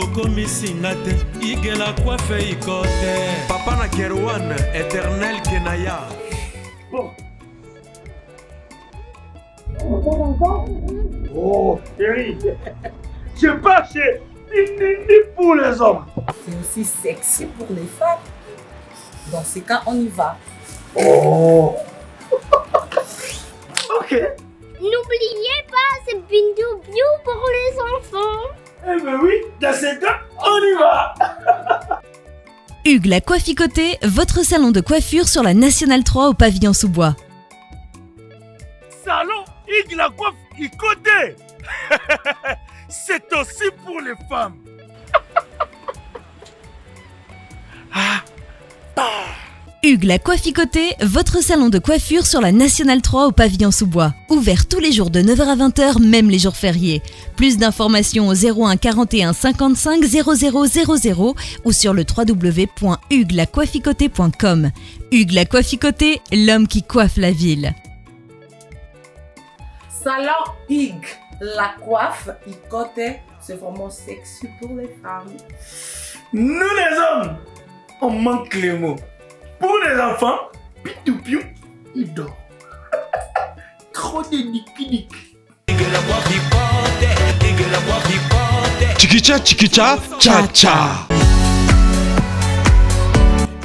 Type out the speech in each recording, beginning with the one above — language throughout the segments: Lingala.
Okomisinate, igela coiffe ikote. Papa na Kerouan, éternel Kenaya. Bon. Oh, chérie, je pas chez ni pour les hommes. C'est aussi sexy pour les femmes. Dans ces cas, on y va. Oh. Ok. N'oubliez pas, c'est Bindou Bio pour les enfants. Eh ben oui, dans ces cas, on y va. Hugues la Coifficoté, votre salon de coiffure sur la Nationale 3 au pavillon sous-bois. Salon Hugues la Coifficoté. C'est aussi pour les femmes. Hugues la Coifficoté, votre salon de coiffure sur la Nationale 3 au pavillon sous-bois. Ouvert tous les jours de 9h à 20h, même les jours fériés. Plus d'informations au 01 41 55 00 00 ou sur le www.huguelacoifficoté.com. Hugues la Coifficoté, l'homme qui coiffe la ville. Salon Hugues la Coifficoté, c'est vraiment sexy pour les femmes. Nous les hommes, on manque les mots. Pour les enfants, pitou-piou, il dort. Trop de niki-niki. Chikicha, chikicha, cha cha.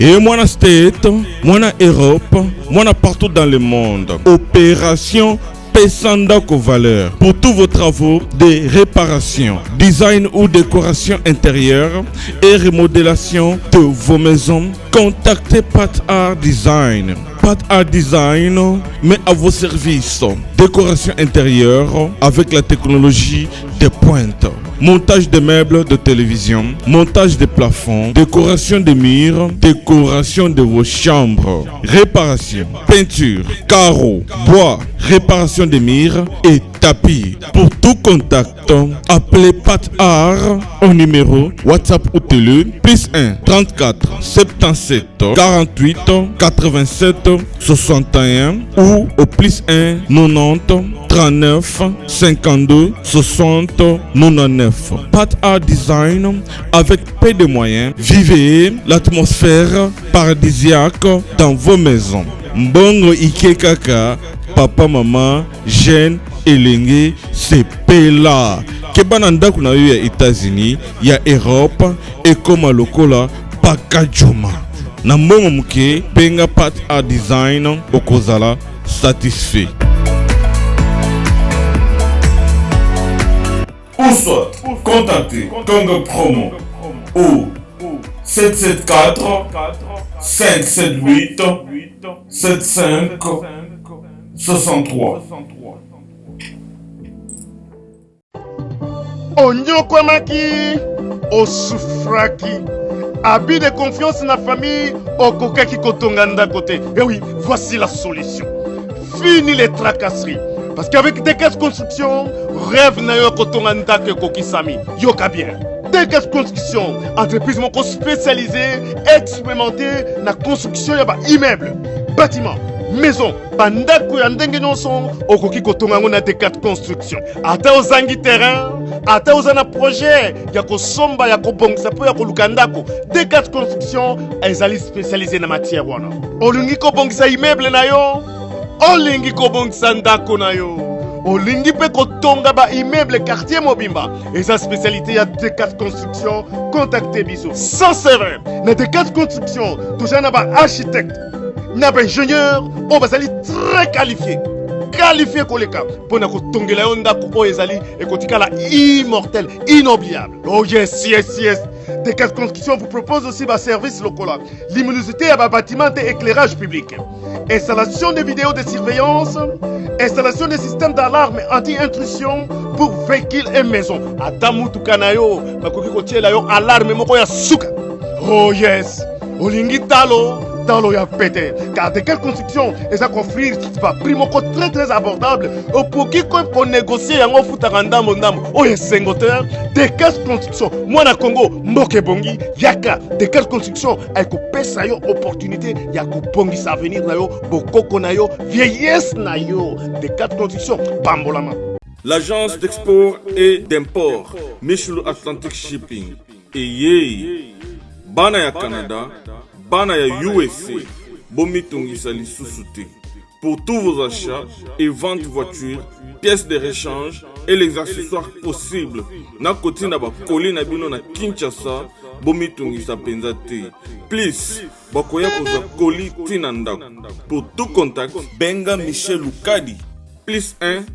Et moi na State, moi na Europe, moi na partout dans le monde. Opération Pesandako Valeur pour tous vos travaux de réparation, design ou décoration intérieure et remodélation de vos maisons. Contactez Pat Art Design. Pat Art Design met à vos services décoration intérieure avec la technologie de pointe. Montage de meubles de télévision, montage de plafonds, décoration des murs, décoration de vos chambres, réparation, peinture, carreaux, bois, réparation des murs et tapis. Pour tout contact, appelez Pat Art au numéro WhatsApp ou télé +1 34 77 48 87 61 ou au +1 90 39 52 60 99. Pat Art Design avec peu de moyens. Vivez l'atmosphère paradisiaque dans vos maisons. Mbongo Ike Kaka, papa, maman, jeune, elenge, c'est pela. Kebananda kuna yo ya États-Unis, ya Europe, et comme lokola pakajuma. Na mbongo muke, penga Pat Art Design, okozala satisfait. Ou soit, contactez Congo Promo au 774 578 75 63. Onyokwamaki, osufraki. Habit de confiance na famille, okokaki kotonganda côté. Et oui, voici la solution. Fini les tracasseries. Parce qu'avec Dekes Construction, rêve na yo kotonganda ke kokisami. Yoka bien. Dekes Construction, entreprise moko spécialisée, expérimentée na construction ya ba immeuble, bâtiment, maison, bandako ya ndenge nyonso, okoki kotonga ngo na Dekes Construction. Ata ozangi terrain, ata ozana projet ya kosomba ya kobongisa po ya koluka ndako, Dekes Construction ezali spécialisée na matière wana. Olingi kobongisa immeuble na yo, olingi kobongisa ndako na yo, olingi pe kotonga ba immeuble quartier mobimba, eza spécialité ya Dekes Construction. Contactez biso sans serveur na Dekes Construction. Toujours na ba architecte, na ba ingénieur, on va aller très qualifié koleka pona kotongela yo ndako oyo ezali ekotikala immortel, inoubliable. Oh yes. Dekes Construction vous propose aussi ba service lokola luminosité à ba bâtiment et éclairage public, installation de vidéos de surveillance, installation de systèmes d'alarme anti-intrusion pour véhicules et maisons. Adamutu kanayo bakoki kotiela yo alarme moko ya suka. Oh yes, olingi talo ya pété. Car Dekes Construction eza offrir pas prix moko très abordable. Opoki ko négocier yango futaka ndambo. Oye sengoteur Dekes Construction mwana Congo mboke bongi yaka. Dekes Construction ay ko pesa yo opportunité ya ko bongisa avenir na yo, bokoko na yo, vieillesse na yo. Dekes Construction pambolama. l'agence d'export et d'import Michelu Atlantic Shipping. Et bana ya Canada, bana ya USA, bomitungisa lisusu te. Pour tous vos achats et ventes de voitures, pièces de rechange et les accessoires possibles. Na koti na ba koli na bino na Kinshasa, bomitungisa penza te. Please, bakoya koza koli tina ndako. Pour tout contact, benga Michel Lukadi. Plus 1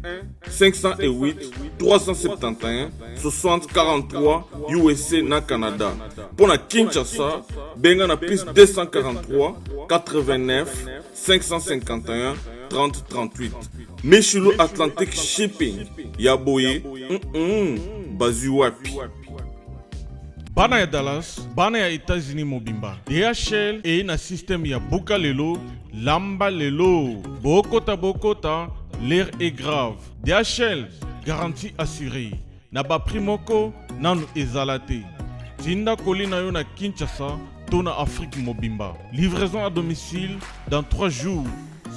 508 371 60 43 USA na Canada. Pour na Kinshasa, benga na plus 243 89 551 30 38. Michelu Atlantic Shipping. Yaboye, bazu wapi. Bana ya Dallas, bana ya États-Unis mobimba. DHL et na système ya buka lelo, lamba lelo. Bokota, l'air est grave. DHL, garantie assurée. Na ba primoko, nanu ezalate. Tinda koli na yo na Kinshasa, to na Afrique mobimba. Livraison à domicile dans 3 jours.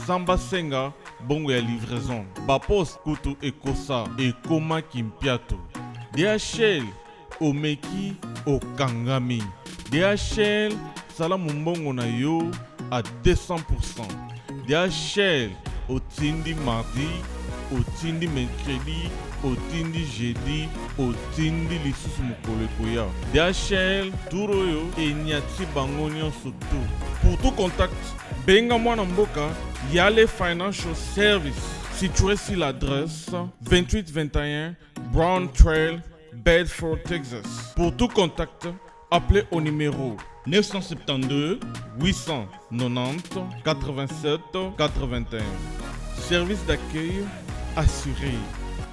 Samba Senga, bongo ya livraison. Ba poste kutu ekosa, ekoma kimpiato. DHL, omeki okangami. DHL sala mumbongo na yo à 200%. DHL otindi mardi, otindi mercredi, otindi jeudi, otindi lisusu mokolo ekoya. DHL turo yo enyati bango nyonso tu. Pour tout contact, benga mwana mboka Yale Financial Service, situé sur l'adresse 2821 Brown Trail, Bedford, Texas. Pour tout contact, appelez au numéro 972 890 87 81. Service d'accueil assuré.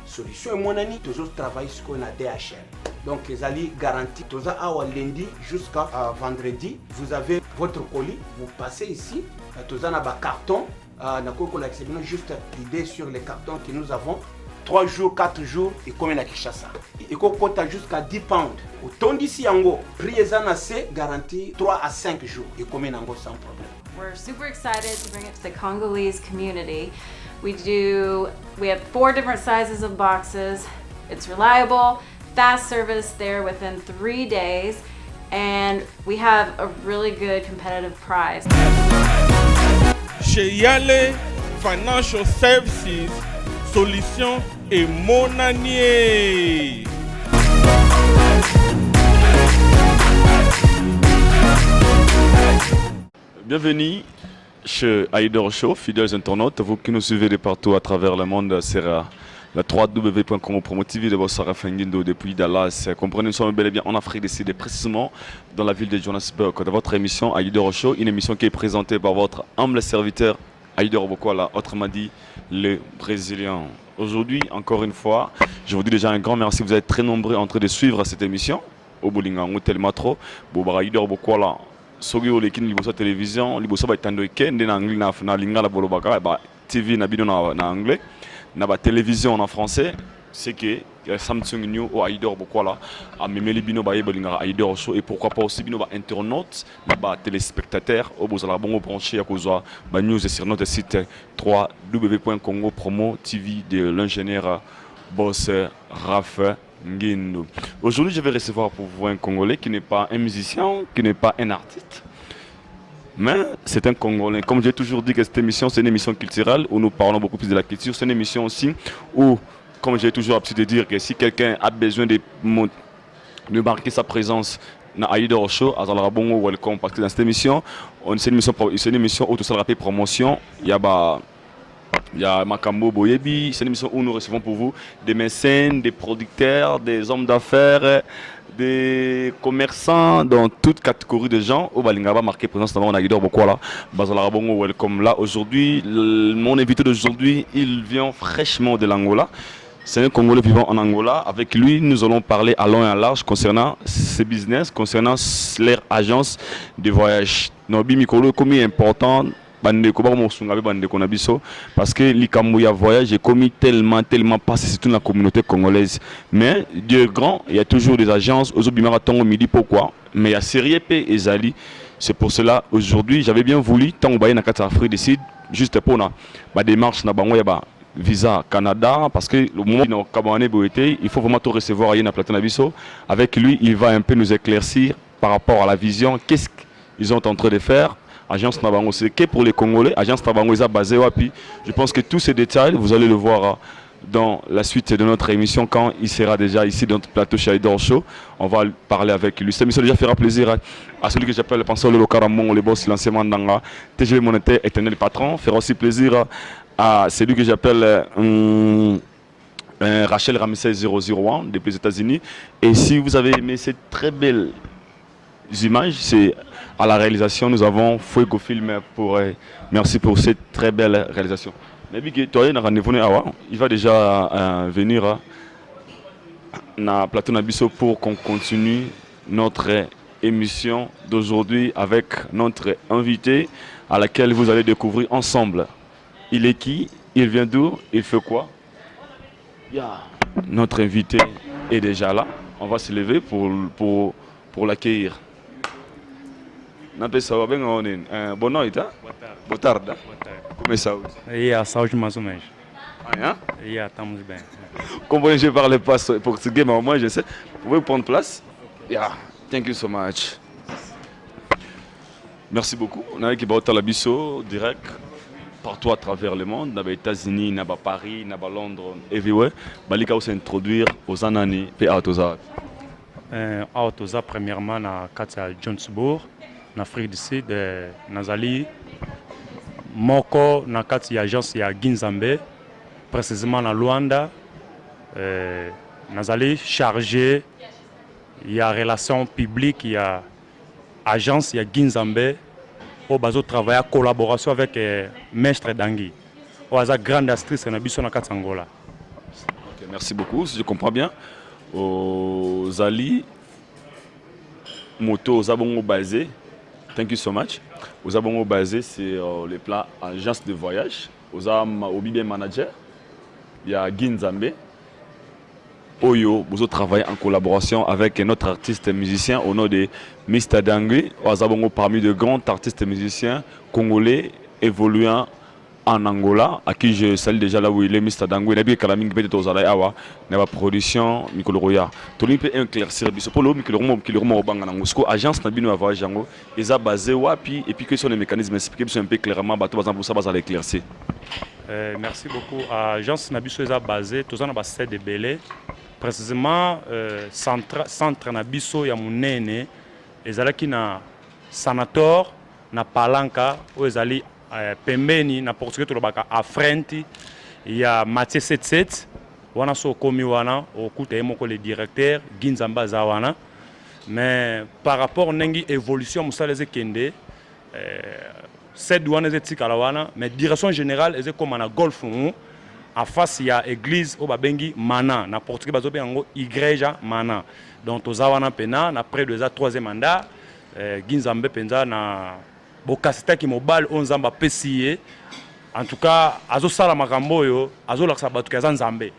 Solution et mon ami, toujours travaille sur qu'on a DHL. Donc, les alliés garantis, toujours à lundi jusqu'à vendredi, vous avez votre colis, vous passez ici, toujours dans un carton, juste l'idée sur les cartons que nous avons. 3 jours, 4 jours, et comme la Kinshasa. Et qu'on compte jusqu'à 10 pounds. Autant d'ici en prix assez garanti 3 à 5 jours, et comme en sans problème. We're super excited to bring it to the Congolese community. We have 4 different sizes of boxes. It's reliable, fast service there within 3 days, and we have a really good competitive price. Chez Yale Financial Services, solution et monanier. Bienvenue chez Aïdor Show, fidèles internautes, vous qui nous suivez de partout à travers le monde, c'est la www.congopromo.tv de Bossara Fengindo depuis Dallas. Comprenez, nous sommes bel et bien en Afrique du Sud, précisément dans la ville de Johannesburg. De votre émission Aïdor Show, une émission qui est présentée par votre humble serviteur Aïdor Bokwala, autrement dit le Brésilien. Aujourd'hui, encore une fois, je vous dis déjà un grand merci. Vous êtes très nombreux en train de suivre cette émission. Au Bolinga, Hotel Matro, Bobara Aïdor Bokwala. Sogi olekin liboso télévision, liboso ba tando ken na anglais na lingala bolobaka ba TV na bino na anglais, na ba télévision en français, c'est que Samsung New ou Aïdor Bokwala a memeli bino ba bolinga Aïdor Show et pourquoi pas aussi bino ba internautes, ba téléspectateurs au bozala bongo branché à cause ba news sur notre site www.congopromo.tv de l'ingénieur Boss Raph Ngendo. Aujourd'hui, je vais recevoir pour vous un Congolais qui n'est pas un musicien, qui n'est pas un artiste, mais c'est un Congolais. Comme j'ai toujours dit que cette émission, c'est une émission culturelle où nous parlons beaucoup plus de la culture. C'est une émission aussi où, comme j'ai toujours l'habitude de dire, que si quelqu'un a besoin de marquer sa présence dans Aïdor Show, alors bon welcome parce que dans cette émission, c'est une émission où tout ça rappelle promotion. Il y a Makambo Boyebi, c'est une émission où nous recevons pour vous des mécènes, des producteurs, des hommes d'affaires, des commerçants dans toute catégorie de gens. Au Balingaba marqué présence dans Aïdor Bokwala. Bazala Bongo welcome là aujourd'hui. Mon invité d'aujourd'hui, il vient fraîchement de l'Angola. C'est un Congolais vivant en Angola. Avec lui, nous allons parler à long et à large concernant ses business, concernant leur agence de voyage. Nobi Mikolo, comme il est important. Parce que l'Ikamouya voyage est commis tellement passé sur toute la communauté congolaise. Mais Dieu est grand, il y a toujours des agences aux Obimaraton au midi, pourquoi? Mais il y a Série P et Zali. C'est pour cela aujourd'hui j'avais bien voulu tant que dans Afrique du Sud juste pour la démarche na bango ya ba Visa Canada, parce que le moment où il faut vraiment tout recevoir à Plateau Nabiso. Avec lui, il va un peu nous éclaircir par rapport à la vision, qu'est-ce qu'ils sont en train de faire. Agence Nabango, c'est que pour les Congolais, Agence Nabango est basée à Wapi. Je pense que tous ces détails, vous allez le voir dans la suite de notre émission quand il sera déjà ici dans notre plateau chez Idor Show. On va parler avec lui. Cette émission déjà fera plaisir à celui que j'appelle le penseur le Caramon, le boss lancement Ndanga, TGV Monétaire, éternel patron. Fera aussi plaisir à celui que j'appelle Rachel Ramsey 001 depuis les États-Unis. Et si vous avez aimé cette très belle images, c'est à la réalisation, nous avons Fuego Film merci pour cette très belle réalisation. Mais il va déjà venir na plateau Nabiso pour qu'on continue notre émission d'aujourd'hui avec notre invité à laquelle vous allez découvrir ensemble. Il est qui? Il vient d'où? Il fait quoi? Notre invité est déjà là. On va se lever pour l'accueillir. Boa noite. Boa tarde. Como é saúde? A saúde mais ou menos. Estamos bem. Como je parle pas portugais, mais moi je sais. Pouvez-vous prendre place? Thank you so much. Merci beaucoup. On a qui va la biso direct partout à travers le monde, dans les États-Unis, dans Paris, dans Londres, everywhere. Balika va s'introduire aux anani et à Toza. Toza premièrement na Katia Johannesburg. En Afrique du Sud, Nazali Moko, na kati ya agence ya Ginzambe, précisément na Luanda, Nazali chargé, il y a relation publique, il y a agence ya Ginzambe, au bazo travailler en collaboration avec Maître Dangui, au hasard grande actrice na biso na kati Angola. Merci beaucoup, si je comprends bien. Aux Ali moto aux abongo basé. Thank you so much. Aux abongo basé, c'est le plan agence de voyage. Aux Obibi manager, il y a Ginzambe. Oyo, vous travaillez en collaboration avec notre artiste musicien au nom de Mr. Dangui. Aux abongo parmi de grands artistes musiciens congolais évoluant en Angola, à qui je salue déjà là où il est, Mr. Dangui. Il y a une production, Mikolo Roya. Tout le monde peut éclaircir. Pour le moment, l'agence n'a pas voyage, ils ont basé et puis que sont les mécanismes expliqués un peu clairement, pour ça, va l'éclaircir. Merci beaucoup. L'agence n'a pas basé, tout ça n'a pas de Belé. Précisément, centre Nabiso ya Munene, ezalaki na Sanator, na Palanca, où ezali pembeni na portugais tolobaka afrenti ya Mathieu 77 wana so komi wana okuta moko le directeur Ginzamba za wana. Mais par rapport nengi évolution musala ezekende cette douane ezetikala wana, mais direction générale ezekoma na golf en face ya église au babengi Mana na portugais bazo bengo igreja Mana. Donc tozawana pena na près de za troisième mandat Ginzambe penza na bokasita ki mobile onzamba pesiye. En tout cas azo sala makambo yo azo laksa batu ka Nzambe.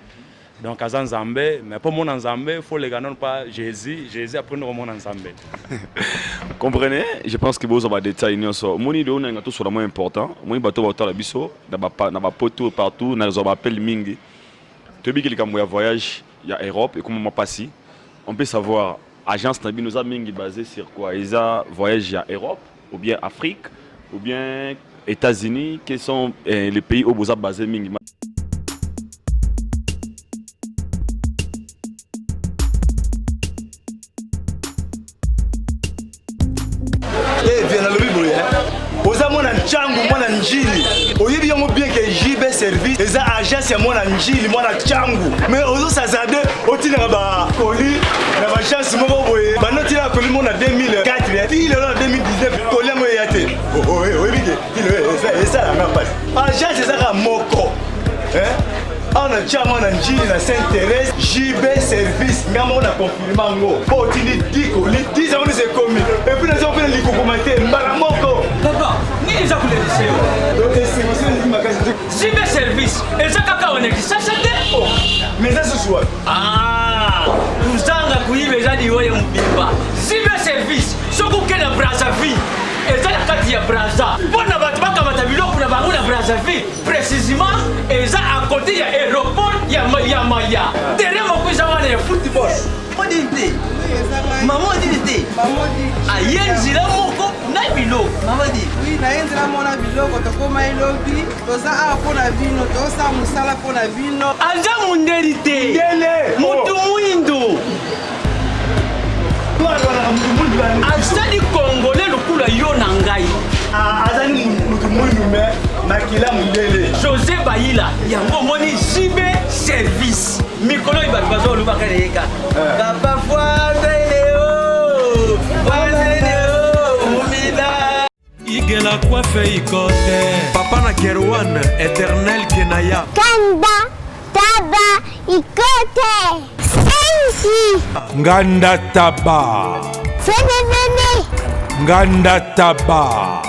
Donc à Nzambe, mais pour mon Nzambe, il faut les gagner pas Jésus après nous mon Nzambe. Comprenez? Je pense que vous avez des détails sur moni de on a tout sur le moins important. Moi bateau bateau la biso, na ba poto partout, na zo appelle mingi. Tu bi que le voyage, il y a Europe et comment on passe. On peut savoir agence Nabi nous a mingi basé sur quoi? Ils a voyage à Europe ou bien Afrique ou bien États-Unis, quels sont les pays où vous avez basé mingi? Oza mwana nchangu mwana njili oyebi yango bien que JB service eza agence ya mwana njili mwana nchangu mais ozo sazade otina ba koli na ba chance moko boye banoti la koli mona 2004 ti le 2019 koli yango yate oyebi ke eza la même passe agence eza ka moko on a déjà mon njili na Saint-Thérèse JB service ngamo na confirmer ngo po tini diko li 10 ans c'est commis et puis les gens les commenter mbala moko papa ni les akule liseo donc c'est moi c'est ma case JB service et ça kaka on est ça c'était mais ça ce soir uzanga kuibe jadi wewe mbimba JB service soko kena Brazzaville et ça la carte ya Brazza bona batu bakamata biloko na bango na Brazzaville précisément et ça à côté na maya tere mokuza wana ya football modite maman dit ayenzila moko na biloko maman dit oui nayenzela mona biloko tokoma elobi toza awa mpona bino tosa mosala mpona bino aza mundeli te mutu mwindo azali congolais lokula yo na ngai azali mutu mwindu me makila mundele José Bayila yango moni jibe service mikolo bato bazolobaka leyeka papa foizeleo umida igela coiffe ikote papa na Kerwan éternel Kenaya Kanda Taba Ikote Sensi Nganda Taba Fenenene Nganda Taba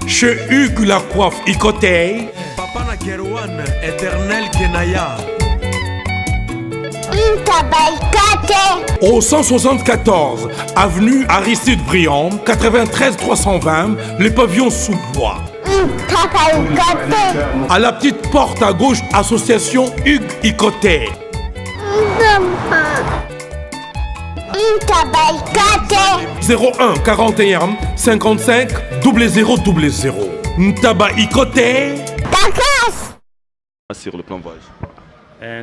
chez Hugues la coiffe Ikote papa na Kerwan éternel Kenaya Au 174 avenue Aristide Briand 93 320 le pavillon sous bois. À la petite porte à gauche, association Hugues Ikote. 01 41 55 0000. Ntaba Ikote. Sur le plan voyage.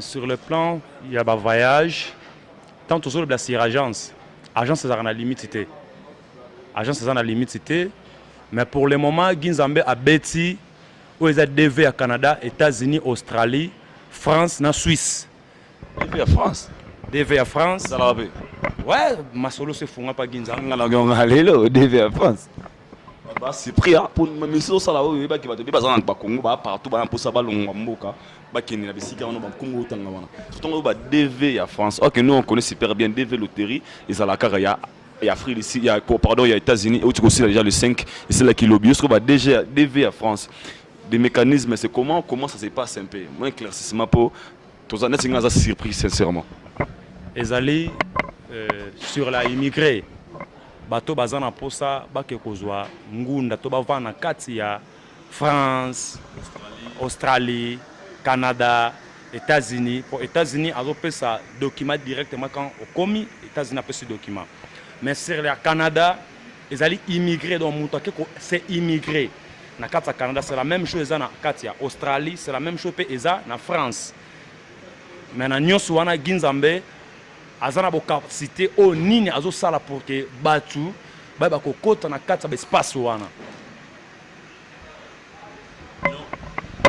Sur le plan, il y a un voyage. Tant que sur la agence, agence est à la limite. Agence est à la limite. Mais pour le moment, Ginzambe a Betty, où ils ont DV à Canada, États-Unis, Australie, France, na Suisse. DV à France. DV à France. Salabé. Ouais, ma solo se font pas Ginzambe. Alléluia, DV à France. C'est pris pour ma mission salabé, qui va te dire Congo, partout, pour ça, Mboka. Il y a DV à France. Ok, nous on connaît super bien DV loterie. Et ça la carrière. Il y a Afrique ici, il y a pardon, il y a États-Unis. Où tu aussi déjà le 5 et c'est là qui lobby. Est-ce qu'on va déjà DV à France? Des mécanismes, c'est comment ça se passe un peu. Moi éclaircissement pour tous les gens surpris sincèrement. Les alliés sur la immigré. Bato bazana posa bake kozwa ngunda to bavana kati ya France, Australie, Canada, États-Unis. Pour États-Unis, ils ont fait ça document directement quand on commis. États-Unis a fait ce document. Mais sur le Canada, ils allaient immigrer dans mon temps. C'est immigré. Dans le Canada, c'est la même chose. Dans Australie, c'est la même chose. En France. Mais dans New Souana, Ginzambe, ils ont la capacité au nini azo sala pour que batu ba ko kota na kata ba espace wana.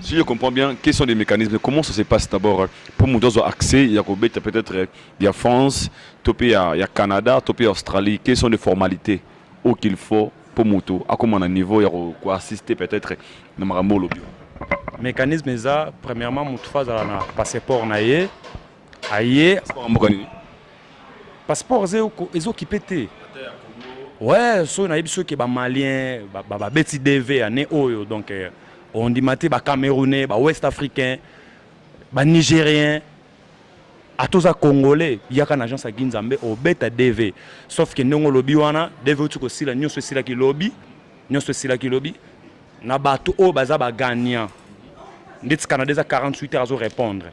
Si je comprends bien, quels sont les mécanismes? Comment ça se passe d'abord? Pour nous avoir accès, il y a peut-être il y a France, il y a Canada, il y a Australie. Quelles sont les formalités qu'il faut pour nous? À comment on a niveau, il y a quoi assister peut-être dans Marambo lobby. Mécanisme ça, premièrement, nous faisons un passeport naie, aïe. Passeport ils ont qui pété. Ouais, so na ceux qui ba malien, ba beti DV ane oyo donc on dit maté ba Camerounais, ba Ouest Africain, ba Nigérien, à tous les Congolais, il y a une agence à Ginzambe au beta DV. Sauf que nous lobby wana, DV tu ko sila nyo so sila ki lobby, na bato o baza ba gagnant. Ndits Canada a 48 heures à répondre.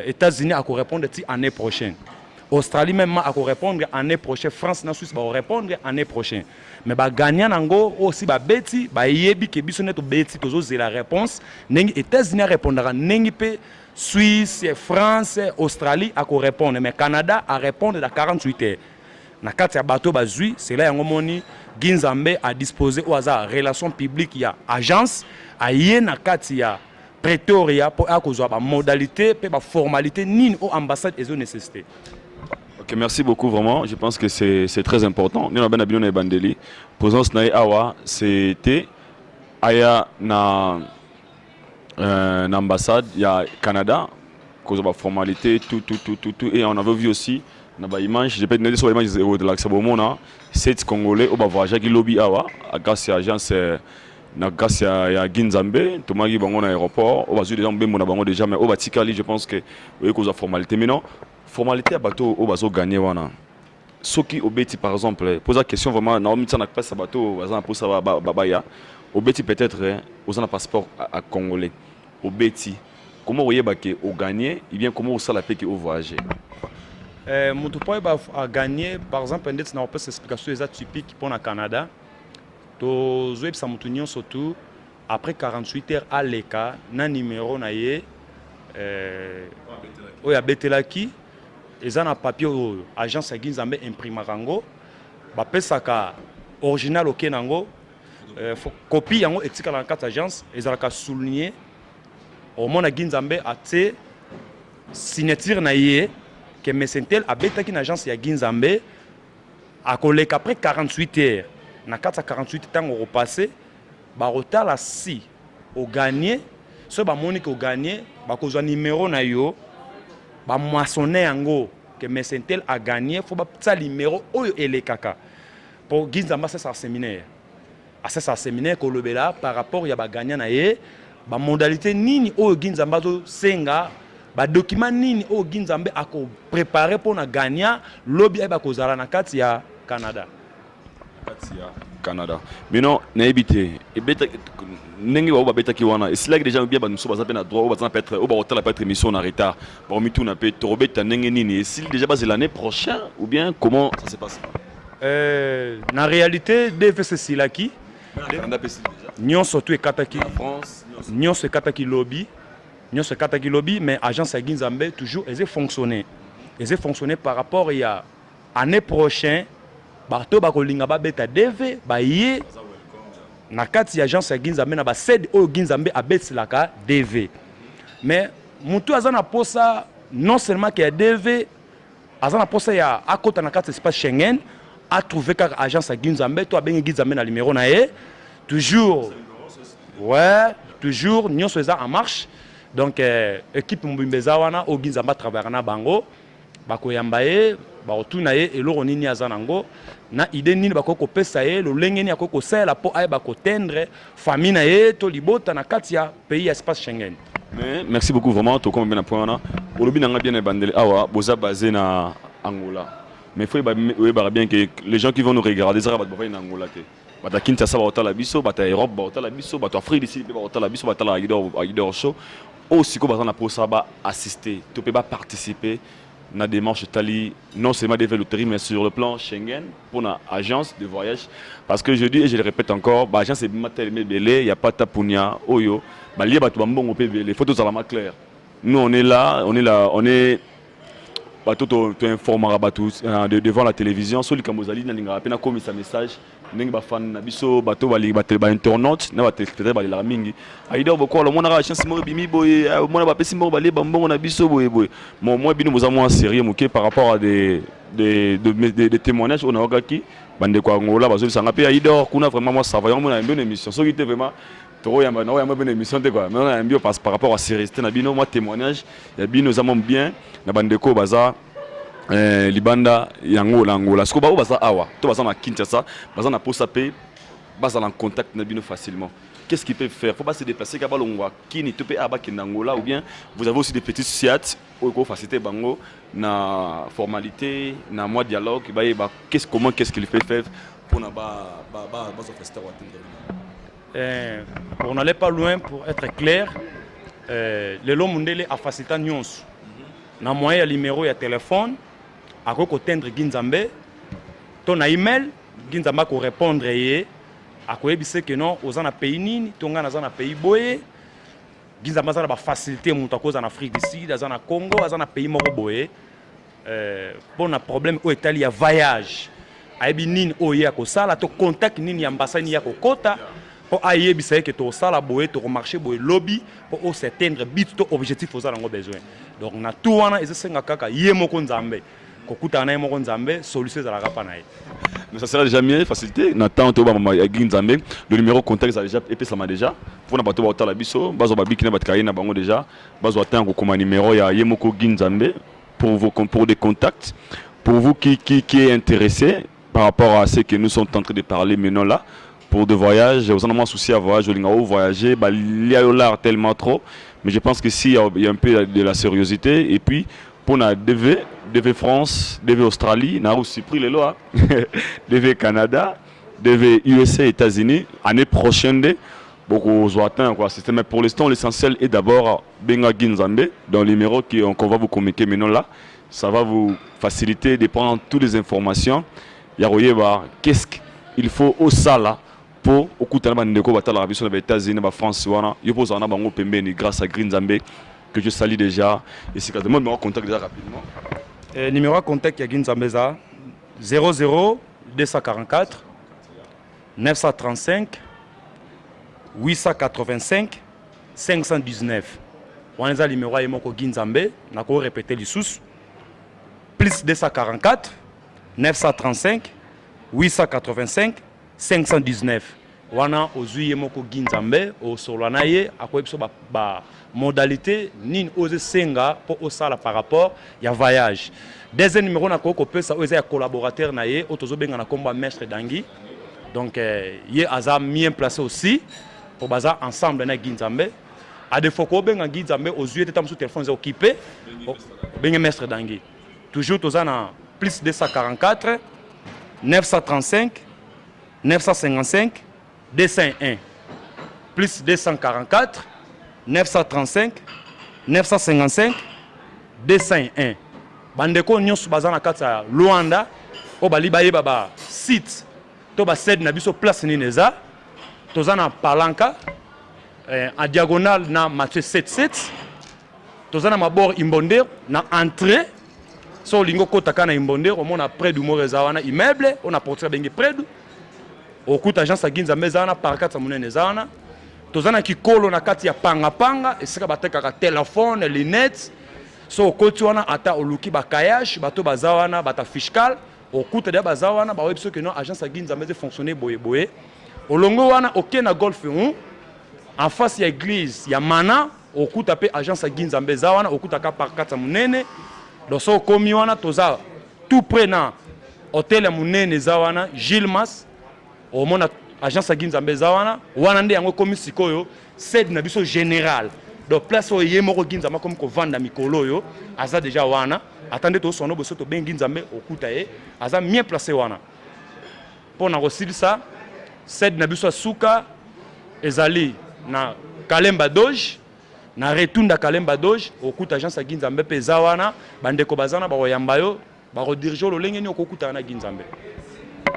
États-Unis à répondre l'année prochaine. Australie même à répondre l'année prochaine. France na Suisse va répondre l'année prochaine. Mais ba gagnant nango aussi ba beti ba yebi ke biso neto beti tozo la réponse. Nengi États-Unis répondra nengi pe Suisse, France, Australie à répondre. Mais Canada à répondre dans 48 heures. Na kati ya bateau bazui, c'est là yango moni Ginzambe a disposé au hasard relations publiques ya agence a yena kati ya Pretoria pour avoir la modalité et la formalité ni aux ambassades et aux nécessités. Ok, merci beaucoup vraiment. Je pense que c'est très important. Nous avons bien bandeli. Présence na awa c'était aya na ambassade il y a Canada cause de la formalité tout et on avait vu aussi na ba image je peux donner sur l'image de l'Axabomona 7 Congolais au voyage qui lobby awa grâce à agence na grâce à Ginzambe tomaki bango na aéroport au bazu déjà mbembo na bango déjà mais au batikali je pense que cause de formalité mais non formalité à bateau au bazo gagner wana soki obeti par exemple pose la question vraiment na omitsa na passe bateau bazana pour ça babaya obeti peut-être aux un passeport à congolais obeti comment vous gagner et bien comment vous avez que vous voyagez? Mon point a gagné, par exemple, une explication typique pour le Canada. Surtout après 48 heures à l'écart, un numéro naïe, il a betelaki, ils ont un papier agence à Ginzambe imprimé rango, bapesaka original au Kenango, copie yango etika dans quatre agences, ils ont souligné au monde à Ginzambe a été signature naïe. Que Messentel a bêta une agence ya Ginzambe a collé qu'après 48 heures na 48 temps au repassé ba retard la si au gagné ce ba monique au gagné ba cause numéro na yo ba moissonner yango que Messentel a gagné faut ba ça numéro oyo ele kaka pour Ginzambe c'est ça séminaire à ça séminaire ko lobela par rapport ya ba gagnant na ye ba modalité nini oyo Ginzambe zo senga ba document nini o Ginzambe ako préparer pour na gagner lobby ba kozala na kati ya Canada. Canada. Mais non, na habité et beta nengi wa beta ki wana et c'est là que déjà bien ba nous sommes na droit ba peut être au ba hôtel peut être émission en retard. Ba mi tout na peut trop beta nengi nini et si déjà bas l'année prochaine ou bien comment ça se passe? Na réalité DFC Silaki Nyon surtout ekataki France Nyon se kataki lobby Nyon se kataki lobby mais agence à Ginzambe toujours elles fonctionné par rapport il y a année prochaine bato ba kolinga ba beta DV ba yé na kati agence à Ginzambe na ba cède au Ginzambe a betsilaka DV mais mutu azana posa non seulement qu'il y a DV azana posa ya akota na kati espace Schengen a trouvé car agence à Ginzambe toi ben Ginzambe na numéro na yé toujours ouais toujours Nyon soza en marche. Donc, équipe Mbumbeza wana au Ginzamba travailler na bango bakoyamba ye baotuna ye eloko nini azanango na idée nini bakoko pesa ye lolenge ni akoko sala po ay bakotendre famille na ye to libota na kati ya pays espace Schengen. Mais merci beaucoup vraiment to comme bien na point wana olobi nanga bien bandele awa boza basé na Angola. Mais faut bien que les gens qui vont nous regarder ça va ba na Angola te. Bata Kinshasa ba otala biso bata Europe ba otala biso bata Afrique d'ici ba otala biso bata la Idor show. Aussi comme on a pour ça assister, tu peux pas participer à la démarche tali non seulement des véloteries mais sur le plan Schengen pour une agence de voyage parce que je dis et je le répète encore l'agence est matériel belé il y a pas tapunia oyo bah lié batu bambongo pe les photos à la claire nous on est bato to informer batu devant la télévision sur les kamozali na linga pena comme ça message ndenge ba fan na biso bato ba internaute na ba téléspectateur ba la mingi aido boko lo mona chance mo bimi boye mona ba pesi mo ba le bambongo na biso boye moi bino boza moi sérieux moké par rapport à des témoignages on a ogaki bande ko ngola bazo sanga pe aido kuna vraiment moi ça va mona une émission so qui était vraiment trop yamba na yamba bonne émission te quoi mais on a un bio par rapport à sérieuxité na bino moi témoignage ya bino za mon bien na bande ko baza libanda yango langola siko ba baza awa to baza na Kinshasa baza na posa pe baza en contact na bino facilement qu'est-ce qu'il peut faire faut pas se déplacer ka balongwa kini to pe aba kinangola ou bien vous avez aussi des petites siat ko faciliter bango na formalité na moi dialogue ba qu'est-ce qu'il peut faire pour na ba fester pour n'aller pas loin pour être clair le long mondele a faciliter nyonso na moyen ya numéro ya téléphone akoko tendre Ginzambe ton email Ginzamba ko répondre yé akoyebise que non ozana pays nini tonga na zana pays boye Ginzamba za ba facilité mutu akoza na Afrique du Sud azana Congo azana pays moko boye bon na problème o Italie ya voyage ayebi nini oye akosala to contact nini ambassade ya kokota po ayebisa que to sala boye to marché boye lobby po s'atteindre but to objectif ozala ngo besoin donc na tout wana ezesenga kaka ye moko Nzambe kokuta na moko Nzambe solution za la rapana. Mais ça sera déjà mieux facilité Nathan to ba mama ya Ginzambe le numéro contact ça déjà et ça m'a déjà pour na bato ba otala biso bazo ba bikina bat kaina bango déjà bazo atteindre comme numéro ya Yemoko Ginzambe pour des contacts pour vous qui est intéressé par rapport à ce que nous sommes en train de parler maintenant là pour de voyage vous en avez un souci à voyager au voyager bah il y a l'art tellement trop mais je pense que si il y a un peu de la sérieuxité et puis pour na DV France, DV Australie, on a aussi pris les lois. DV Canada, DV USA, États-Unis, année prochaine, beaucoup aux atteint quoi. Mais pour l'instant, l'essentiel est d'abord Benga Ginzambe, dans le numéro qu'on va vous communiquer maintenant là. Ça va vous faciliter de prendre toutes les informations. Qu'est-ce qu'il faut au sala pour écouter les États-Unis, la France, grâce à Ginzambe que je salue déjà. Et c'est le numéro de contact déjà rapidement. Numéro de contact à Ginzambe 00 244 935 885 519. On a le numéro de Ginzambe, on a répété les sous. Plus 244 935 885 519. Wana ozuye moko Ginzambe o solanaye akoyebiso ba modalité ni ose senga pour osala par rapport ya voyage. Deuxième numéro na ko pesa oza collaborateur na ye otozo benga na komba maître Dangi. Donc ye aza bien placé aussi pour baza ensemble na Ginzambe. A défaut ko benga Ginzambe ozuye teta sur téléphone occupé benga maître Dangi. Toujours tozana plus 244 935 955 201 plus 244 935 955 201. Bandeko nyonso bazana kata Luanda o bali baye baba site to ba sede na biso place ni neza tozana Palanka en diagonale na Mathieu 77 tozana mabord Imbonde na entrée so lingo kota kana Imbonde o mona près du Moreza wana immeuble on a porté bengi près du au coup agence Ginzambe zana par kata munene zana tozana kikolo na kati ya panga et sika bateka téléphone lunettes so koti wana ata oluki bakayage bato bazawana bata fiscal au coup de bazawana ba webso que non agence Ginzambe de fonctionner boye olongo wana okena golf en face ya église ya mana au coup tapé agence Ginzambe zawana au coup taka par kata munene donc so komi wana toza tout près na hôtel munene zawana Gilmas au mona agence Ginzambe zawana wana nde yango komi sikoyo sede na biso général donc place o yemoko Ginzambe comme ko vanda mikolo yo aza déjà wana attendez to sono boso to ben Ginzambe okuta ye aza bien placé wana pona kosilisa sede na biso suka ezali na Kalemba Doge na retunda Kalemba Doge okuta agence Ginzambe peza wana bandeko bazana ba koyamba yo ba rediriger lo lengeni okuta na Ginzambe.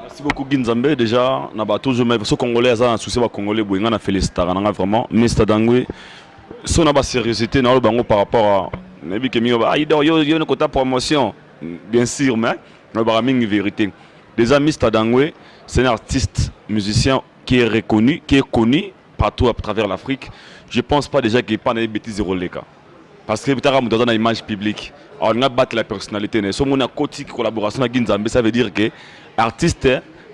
Merci beaucoup Ginzambe. Déjà, on a toujours mais ce Congolais a un souci avec Congolais, on a félicité, on a vraiment. Mr Dangwe, si on a pas sérieuxité, on a le par rapport à, maybe que il y a une quota promotion, bien sûr, mais on a une vérité. Déjà, Mr Dangwe, c'est un artiste musicien qui est reconnu, qui est connu partout à travers l'Afrique. Je pense pas déjà qu'il n'y ait pas de bêtises relais. Parce que tu as une image publique. On a battu la personnalité. Si on a une collaboration avec Ginzambe, ça veut dire que l'artiste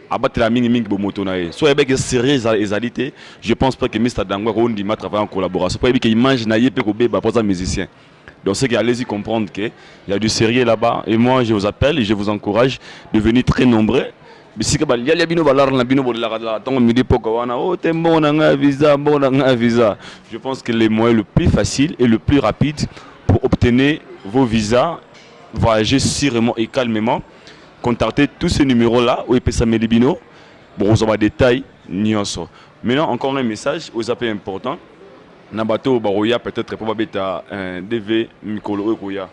a battu la minimum de motonaï. Soit il y a sérieux et je pense pas que Mr Dangwe a travaillé en collaboration. Pas qu'il image naïe peut que un musicien. Donc c'est qu'allez-y comprendre qu'il y a du sérieux là-bas. Et moi je vous appelle et je vous encourage de venir très nombreux. Je pense que les moyens le plus facile et le plus rapide pour obtenir vos visas, voyager sûrement et calmement, contactez tous ces numéros-là où il peut s'améliorer bino. Bon, vous aurez des détails, nyonso. Maintenant, encore un message aux appels importants. Nabato Baroya peut-être pas bêta un DV Mikolo Okoya.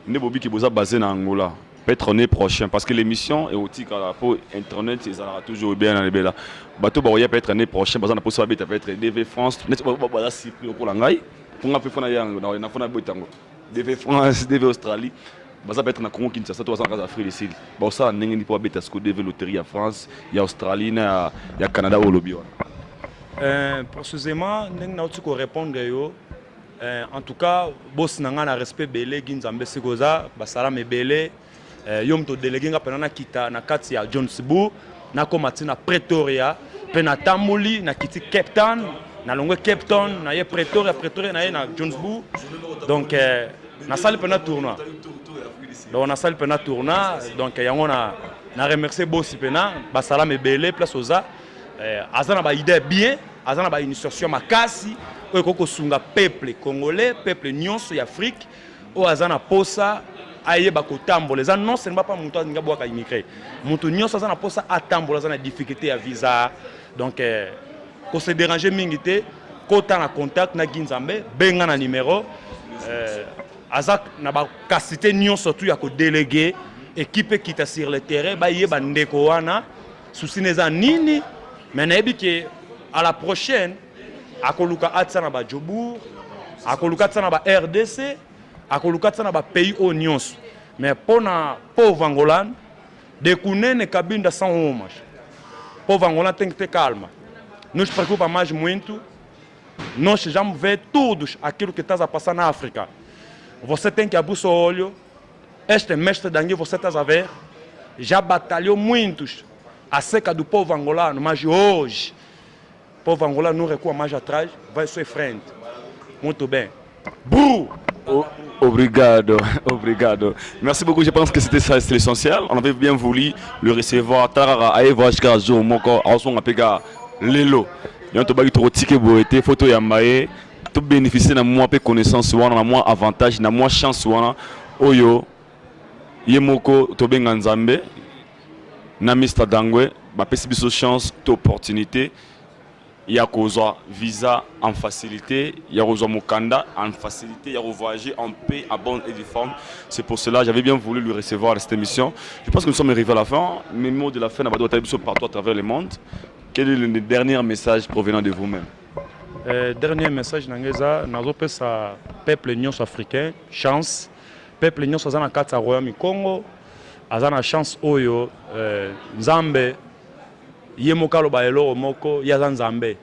Ne bobi qui vous a basé en Angola. Peut-être l'année prochaine parce que l'émission est aussi pour internet ça sera toujours bien dans les belles. Bateau Baroya peut être l'année prochaine parce que ça peut être DV France. N'est pas voilà si pour l'angai. Pour un peu fona yang na fona botango. DV France, DV Australie. Ça peut être na Congo Kinshasa to en Afrique ici. Bon ça n'engi pas bêta ce que DV loterie à France, il y a Australie, il y a Canada au lobby. Précisément n'engi na tu ko répondre yo. En tout cas, boss nanga na respect belé Ginzambe Segoza, basala me belé. Yom to délégué nga penana kita na kati ya Johannesburg na komati na Pretoria pe na tamboli na kiti Cape Town na longwe Cape Town na ye Pretoria na ye na Johannesburg donc na sali pena tournoi donc na sali pena tournoi donc yango na remercier boss pena basala me belé place oza azana ba idée bien azana ba initiation makasi ko ko sunga peuple congolais peuple nyonso ya Afrique o azana posa aye bakotambola eza non seulement pas mutu nga bwaka immigré mutu nyonso aza na posa atambola aza na difficulté ya visa donc ko se déranger mingi te kota na contact na Ginzambe benga na numéro azak na ba capacité nyonso tu ya ko déléguer équipe qui est sur le terrain ba yeba ndeko wana souci neza nini mais na yebi ke à la prochaine akoluka atsana ba Jobour akoluka atsana ba RDC akoluka atsana ba pays au nyonso mais pona pauvre Angolan de kunene kabinda sans hommage pauvre Angolan tem que ter calma nos preocupa mais muito nós já vemos todos aquilo que está a passar na África. Você tem que abrir seu olho. Este mestre Dangui, você está a ver, já batalhou muitos acerca do povo angolano, mas hoje o povo angolano não recua mais atrás, vai só em frente. Muito bem. Brou! Obrigado, obrigado. Merci beaucoup, je pense que c'était ça l'essentiel. On avait bien voulu le recevoir. Tarara, Aïe, Gazo, Moko, Aosong, Apega, Lelo. Il y a un ticket pour être photo yamaye. Tout bénéficier de moins de connaissances, de moins avantage, de moins chance. Oyo, Yemoko, Tobenga Nzambe, Namista Dangwe, ma possible chance, opportunité. Il y a visa en facilité, il y a Mokanda en facilité, il y a voyager en paix, à bonne et de forme. C'est pour cela que j'avais bien voulu lui recevoir à cette émission. Je pense que nous sommes arrivés à la fin. Mes mots de la fin, nous avons partout à travers le monde. Quel est le dernier message provenant de vous-même? Dernier message, c'est peuple union africain, chance. Peuple union dans le cadre du Royaume Congo, a chance oyo, Nzambe, Yemokalo Baelo Moko, Yazan Nzambe.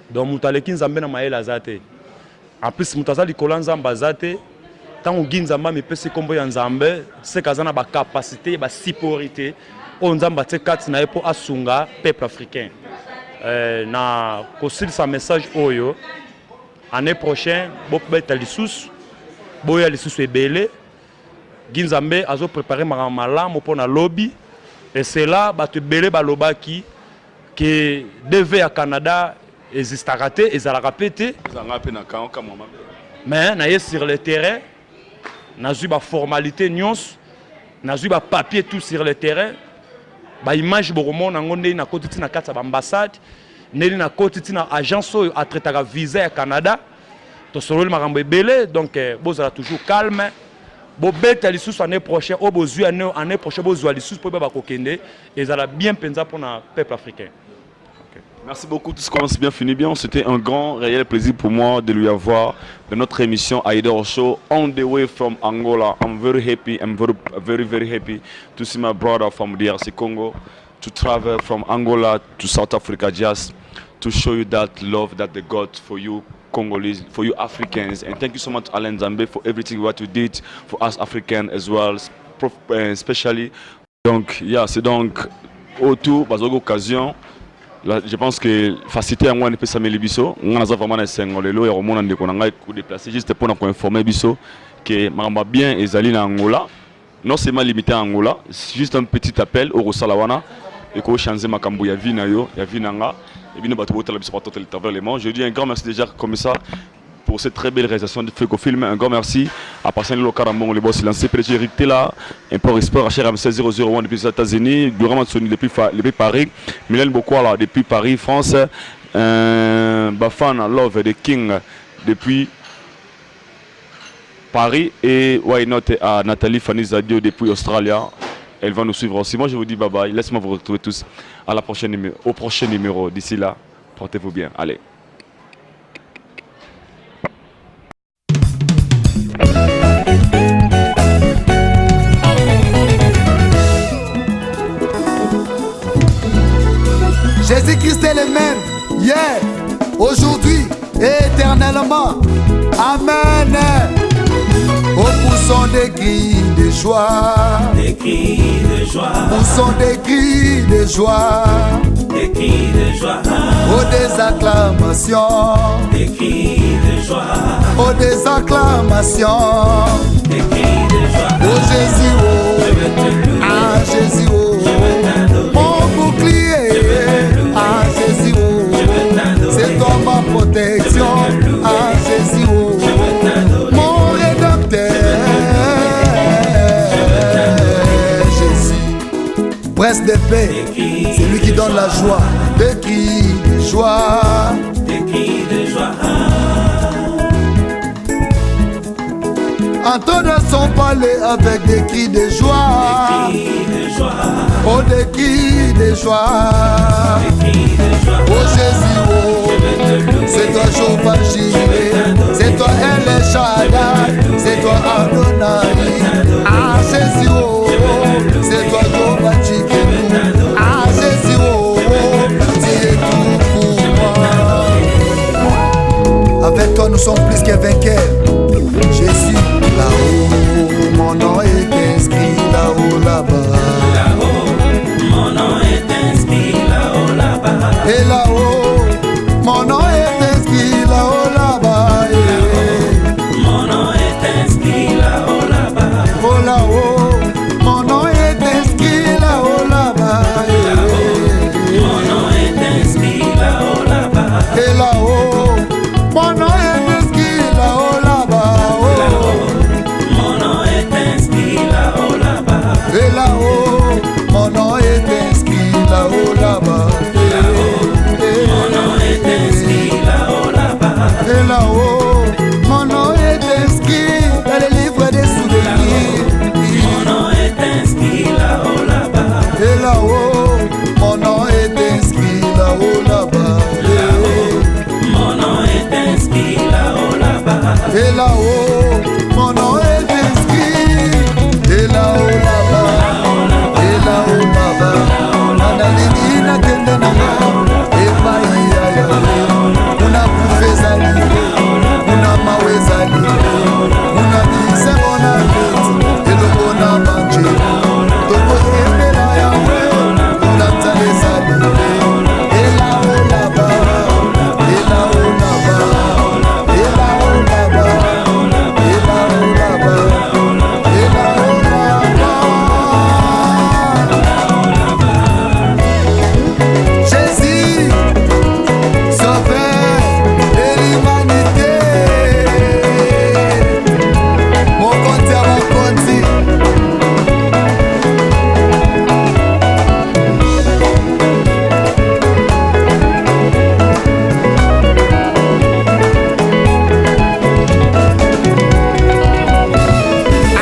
Donc, Moutaleki Nzambe na maela zate. En plus, Moutazali Kolan Zamba zate, tant que Nzamba me peut se combo Nzambe, c'est qu'il y a une capacité, une sécurité. On Nzamba te kat na epo asunga peuple africain. Na kosil sa message oyo année prochaine bopeta lisusu boya lisusu ebele Ginzambe azo préparer malamu pona lobby et c'est là ba te belé balobaki que devait à Canada existera raté ezalaka pété mais na sur le terrain na zu ba formalité nyons na zu ba papier tout sur le terrain. Ba image boromon ngonde na kotiti na kata ba ambassade neli na kotiti na agence oyo atretaka visa ya Canada to solo makambo ebele donc bozala toujours calme bo beta lisusu année prochaine o bozui année prochaine bozwa lisusu po ba kokende ezala bien penza pour na peuple africain. Merci beaucoup, tout ce commence bien, finit bien. C'était un grand, réel plaisir pour moi de lui avoir dans notre émission Aïdor Show on the way from Angola. I'm very happy, I'm very happy to see my brother from DRC Congo, to travel from Angola to South Africa just to show you that love that they got for you Congolese, for you Africans. And thank you so much, Alain Nzambe, for everything what you did for us Africans as well, especially. Donc, yeah, c'est donc autour, par occasion. Là, je pense que facilité à moi ne peut s'améliorer biso. On a vraiment un sengolelo et on a des conneries pour déplacer juste pour informer biso que maramba bien et zali na Angola. Non seulement limité à Angola, c'est juste un petit appel au Rosalawana et qu'on change ma cambo ya vie na yo, ya vie nanga et bien bateau la biso partout à travers le monde. Je dis un grand merci déjà comme ça pour cette très belle réalisation de Feko Film. Un grand merci à Pascal Locaramon, le boss lancé PDG Eric Tela, Import Export, HRM 16001 depuis les États-Unis, Durand Matsoni depuis Paris, Mylène Bokwala depuis Paris, France, Bafana Love de King depuis Paris et Why Not à Nathalie Fanny Zadio depuis Australie. Elle va nous suivre aussi. Moi je vous dis bye bye, laisse-moi vous retrouver tous à la prochaine au prochain numéro. D'ici là, portez-vous bien. Allez. Jésus-Christ est le même, hier, aujourd'hui et éternellement. Amen. Oh, poussons des cris de joie, des cris de joie, poussons des cris de joie, des cris de joie, oh, des acclamations, des cris de joie, oh, des acclamations, des cris de joie. Oh Jésus, oh, ah Jésus, oh, mon bouclier, ah Jésus, oh, c'est toi ma protection, ah Jésus, oh, mon rédempteur, Jésus, prince de paix, c'est lui qui donne la joie, des cris de joie. Des cris de joie. Entre dans son palais avec des cris de joie. Des cris de joie. Oh, des cris de joie. Des cris de joie. Oh Jésus, oh, c'est toi Jehovah Jireh, c'est toi El Shaddai, c'est toi Adonai. Ah Jésus, oh, c'est toi Jehovah Tsidkenu. Ah Jésus, oh, tu es tout pour moi. Avec toi nous sommes plus que vainqueurs. Jésus, là-haut, mon nom est inscrit là-haut, là-bas. Là-haut, mon nom est inscrit là-haut, là-bas. Et là-haut, mon nom est inscrit là-haut, là-bas. Mon nom est inscrit là-haut, là-bas. Oh là-haut, mon nom est inscrit là-haut, là-bas. Mon nom est inscrit là-haut, là-bas. Et là-haut, mon nom est inscrit là-haut, là-bas. Mon nom est inscrit là-haut, là-bas. Et là-haut, mon nom est inscrit là-haut, là-bas. Mon nom est inscrit là-haut, là-bas. Et là-haut, mon nom est inscrit dans le livre des souvenirs. Mon nom est inscrit là-haut, là-bas. Et là-haut, mon nom est inscrit là-haut, là-bas. Mon nom est inscrit là-haut, là-bas. Et là-haut, mon nom est inscrit. Et là-haut, là-bas. Et là-haut, là-bas. Analinina kende na e maia ya. Una kufezali, una mawezali, una bisebona beti, elobona manje. Toko embela ya we, una tsalezali. Et là-haut, là-bas. Et là-haut, là-bas. Et là-haut, là-bas. Et là-haut, là-bas. Et là-haut, là-bas. Jésus, sauveur de l'humanité. Mon compte à mon compte.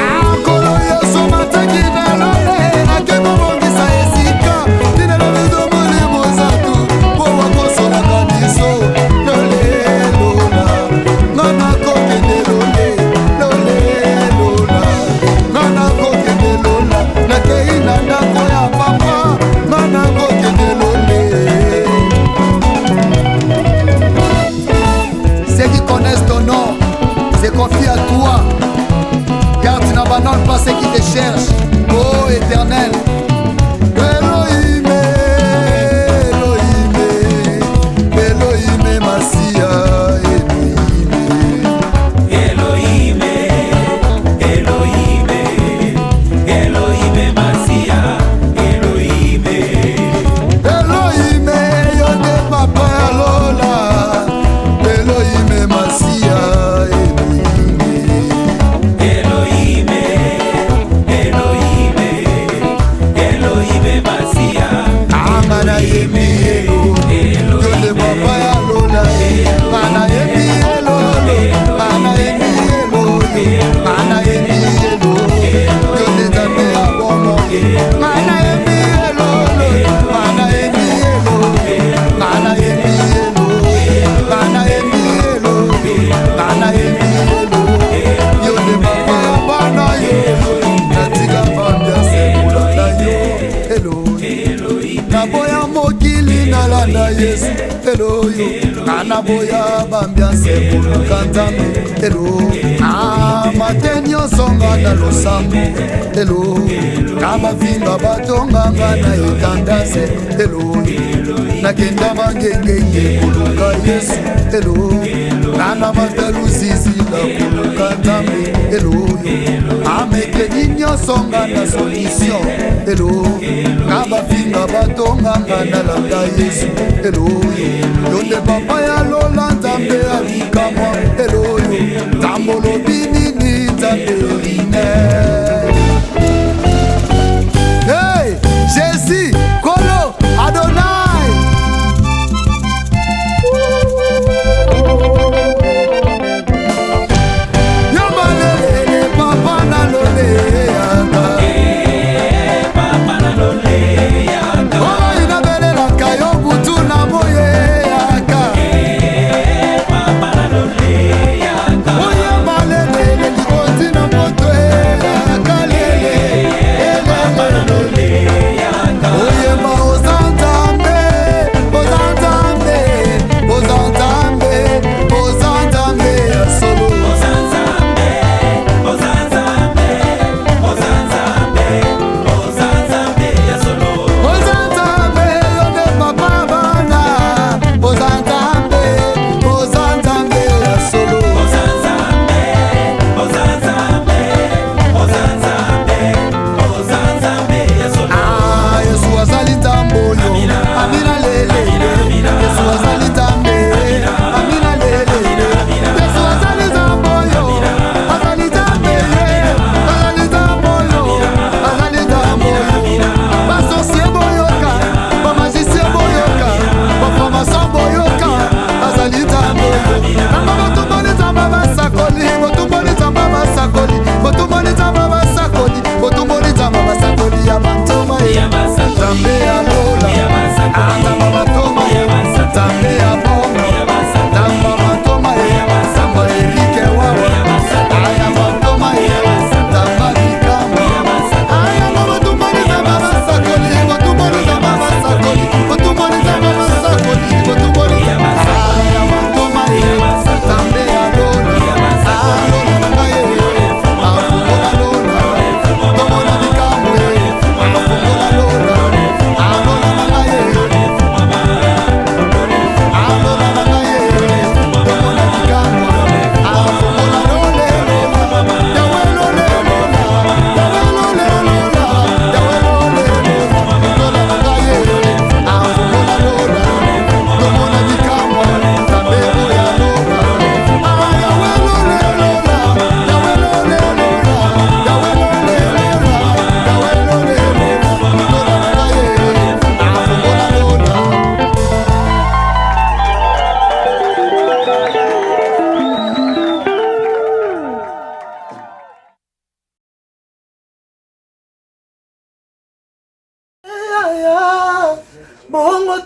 Akolo Yesu mataki na lole, akebobongisa esika. Tina lobedo molimo zatu, po wakosolaka biso. Lole, lola, ngana kokende lole. Lole, lola, ngana kokende lola. Nakei na ndako ya papa, ngana kokende lole. Ceux qui connaissent ton nom, se confient à toi. Car tu n'abandonnes pas ceux qui te cherchent, ô Éternel. Elohim, Elohim, Elohim, Massia, Elohim, Elohim, Elohim, Massia, Elohim. Elohim, Yonde Papa Lola, Elohim, Massia, Elohim, Elohim, Elohim, Massia. Amana Yemi, Yonde Papa Lola, Mana Yemi, Mana Yemi, Mana Yemi, Yonde Tabe Abomo, Mana Yemi, Mana Yemi, Mana Yemi, Mana Yemi, Mana Yemi, Yonde Papa Bana Yo, Natika Bambia Sekula na Yo, Elohim, Naboya Mokili Nalanda Yesu, Elohim, Anaboya Bambia Sekula Kantame, Elohim, Matenyo Songa na Losambo, Elohim, Kabafinga Batonganga na Itandase, Elohim, Nakenda Mangenge Kuluka Yesu, Elohim, Nana Mataluzizi la Kuluka Ntambe, Elohim, Ameke Ninyo Songa na Solution, Elohim, Kabafinga Batonganga na Landa Yesu, Elohim, Yonde Papa ya Lola Ntambe Abikamwa, Elohim, Tambolo Binini Ntambe Rine. Hey, Jésus, Kolo, Adonai.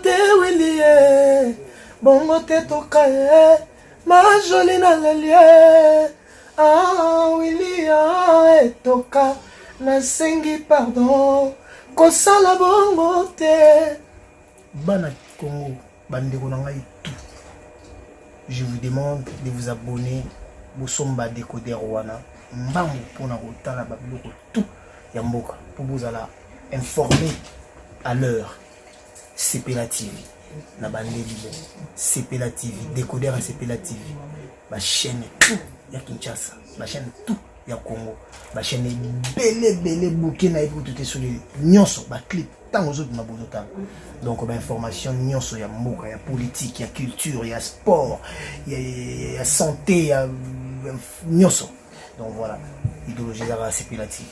te Willie, bongo te toka ye, ma jolie na lelie. Ah Willie etoka, nasengi pardon, kosala bongo te. Bana Congo, bandeko na ngai tout. Je vous demande de vous abonner au Somba Décodeur Wana. Mbambo pour na kotala babiloko tout ya mboka pour vous alla informer à l'heure. CPLA TV na bandeli bo CPLA TV Décodeur à CPLA TV ba chaîne tout ya Kinshasa, ba chaîne tout ya Congo, ba chaîne belé bouquet na pour tout sur les nyonso ba clip tant aux autres na bozotan. Donc ba information nyonso ya mboka, ya politique, ya culture, ya sport, ya santé, ya nyonso. Donc voilà, idéologie à CPLA TV.